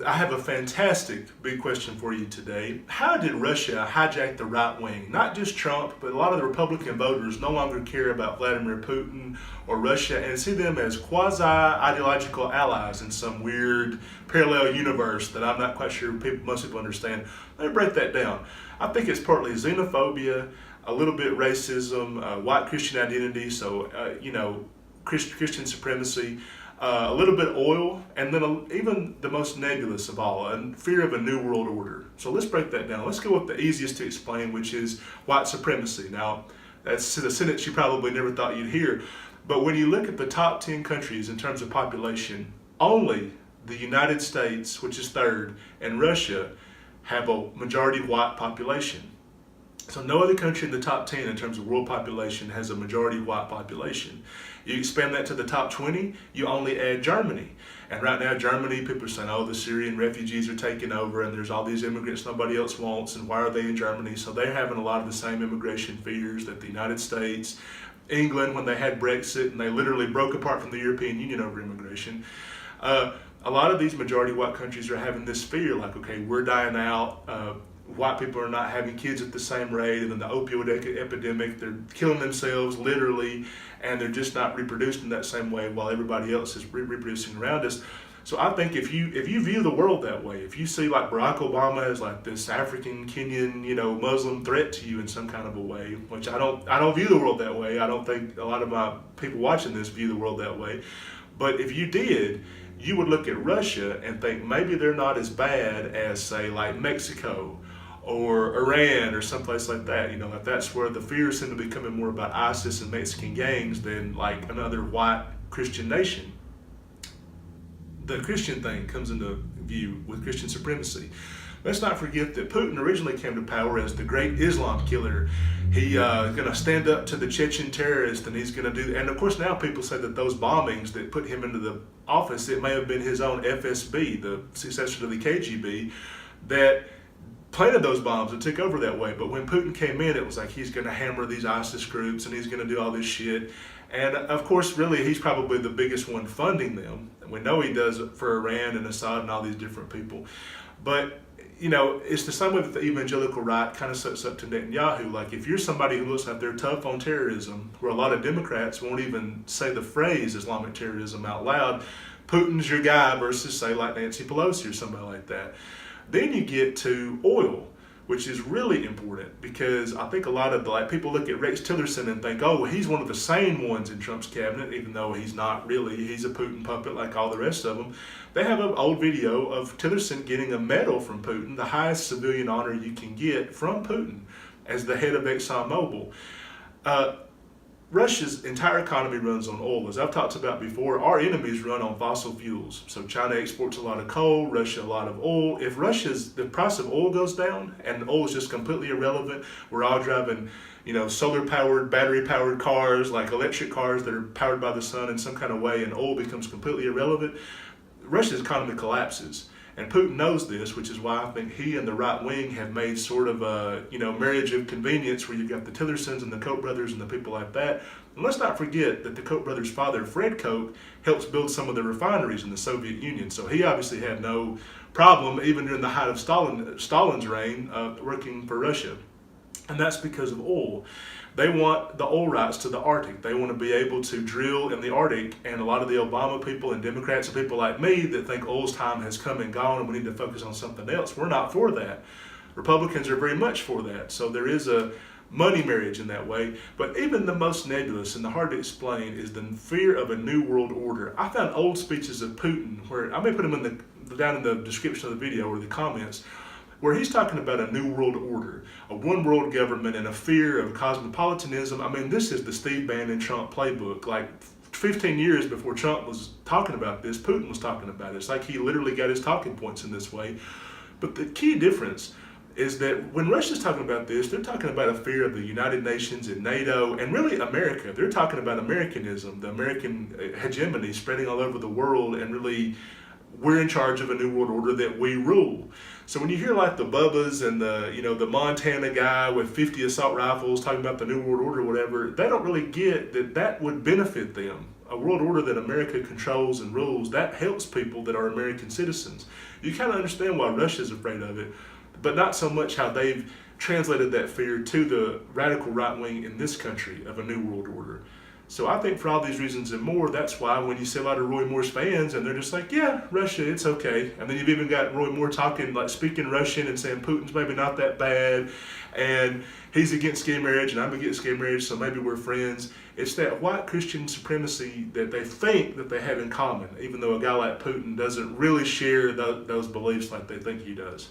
I have a fantastic big question for you today. How did Russia hijack the right wing? Not just Trump, but a lot of the Republican voters no longer care about Vladimir Putin or Russia and see them as quasi-ideological allies in some weird parallel universe that I'm not quite sure most people understand. Let me break that down. I think it's partly xenophobia, a little bit racism, white Christian identity, so, Christian supremacy, a little bit oil, and then even the most nebulous of all, a fear of a new world order. So let's break that down. Let's go with the easiest to explain, which is white supremacy. Now, that's a sentence you probably never thought you'd hear, but when you look at the top 10 countries in terms of population, only the United States, which is third, and Russia have a majority white population. So no other country in the top 10 in terms of world population has a majority white population. You expand that to the top 20, you only add Germany. And right now Germany, people are saying, oh, the Syrian refugees are taking over and there's all these immigrants nobody else wants, and why are they in Germany? So they're having a lot of the same immigration fears that the United States, England, when they had Brexit and they literally broke apart from the European Union over immigration. A lot of these majority white countries are having this fear, like, okay, we're dying out, white people are not having kids at the same rate, and then the opioid epidemic, they're killing themselves literally, and they're just not reproducing that same way while everybody else is reproducing around us. So I think if you view the world that way, if you see like Barack Obama as like this African, Kenyan, Muslim threat to you in some kind of a way, which I don't view the world that way. I don't think a lot of my people watching this view the world that way. But if you did, you would look at Russia and think maybe they're not as bad as, say, like Mexico or Iran or someplace like that. Like that's where the fears seem to be becoming more about ISIS and Mexican gangs than like another white Christian nation. The Christian thing comes into view with Christian supremacy. Let's not forget that Putin originally came to power as the great Islam killer. He's going to stand up to the Chechen terrorists, and he's going to do, and of course now people say that those bombings that put him into the office, it may have been his own FSB, the successor to the KGB, that planted those bombs and took over that way. But when Putin came in, it was like he's going to hammer these ISIS groups and he's going to do all this shit. And of course, really, he's probably the biggest one funding them. And we know he does it for Iran and Assad and all these different people. But it's the same way that the evangelical right kind of sets up to Netanyahu. Like, if you're somebody who looks like they're tough on terrorism, where a lot of Democrats won't even say the phrase Islamic terrorism out loud, Putin's your guy versus, say, like Nancy Pelosi or somebody like that. Then you get to oil, which is really important because I think a lot of people look at Rex Tillerson and think, oh, he's one of the sane ones in Trump's cabinet, even though he's not really. He's a Putin puppet like all the rest of them. They have an old video of Tillerson getting a medal from Putin, the highest civilian honor you can get from Putin as the head of ExxonMobil. Russia's entire economy runs on oil. As I've talked about before, our enemies run on fossil fuels. So China exports a lot of coal, Russia a lot of oil. If the price of oil goes down and oil is just completely irrelevant, we're all driving, solar-powered, battery-powered cars, like electric cars that are powered by the sun in some kind of way, and oil becomes completely irrelevant, Russia's economy collapses. And Putin knows this, which is why I think he and the right wing have made sort of a, marriage of convenience where you've got the Tillersons and the Koch brothers and the people like that. And let's not forget that the Koch brothers' father, Fred Koch, helps build some of the refineries in the Soviet Union. So he obviously had no problem, even during the height of Stalin's reign, working for Russia. And that's because of oil. They want the oil rights to the Arctic. They want to be able to drill in the Arctic, and a lot of the Obama people and Democrats and people like me that think oil's time has come and gone and we need to focus on something else, we're not for that. Republicans are very much for that. So there is a money marriage in that way. But even the most nebulous and the hard to explain is the fear of a new world order. I found old speeches of Putin, where I may put them down in the description of the video or the comments, where he's talking about a new world order, a one world government, and a fear of cosmopolitanism. I mean, this is the Steve Bannon Trump playbook. Like 15 years before Trump was talking about this, Putin was talking about it. It's like he literally got his talking points in this way. But the key difference is that when Russia's talking about this, they're talking about a fear of the United Nations and NATO and really America. They're talking about Americanism, the American hegemony spreading all over the world, and really we're in charge of a new world order that we rule. So when you hear like the Bubbas and the Montana guy with 50 assault rifles talking about the new world order or whatever, they don't really get that would benefit them. a world order that America controls and rules, that helps people that are American citizens. You kind of understand why Russia's afraid of it, but not so much how they've translated that fear to the radical right wing in this country of a new world order. So I think for all these reasons and more, that's why when you see a lot of Roy Moore's fans and they're just like, yeah, Russia, it's okay. And then you've even got Roy Moore talking, like speaking Russian and saying Putin's maybe not that bad. And he's against gay marriage and I'm against gay marriage, so maybe we're friends. It's that white Christian supremacy that they think that they have in common, even though a guy like Putin doesn't really share those beliefs like they think he does.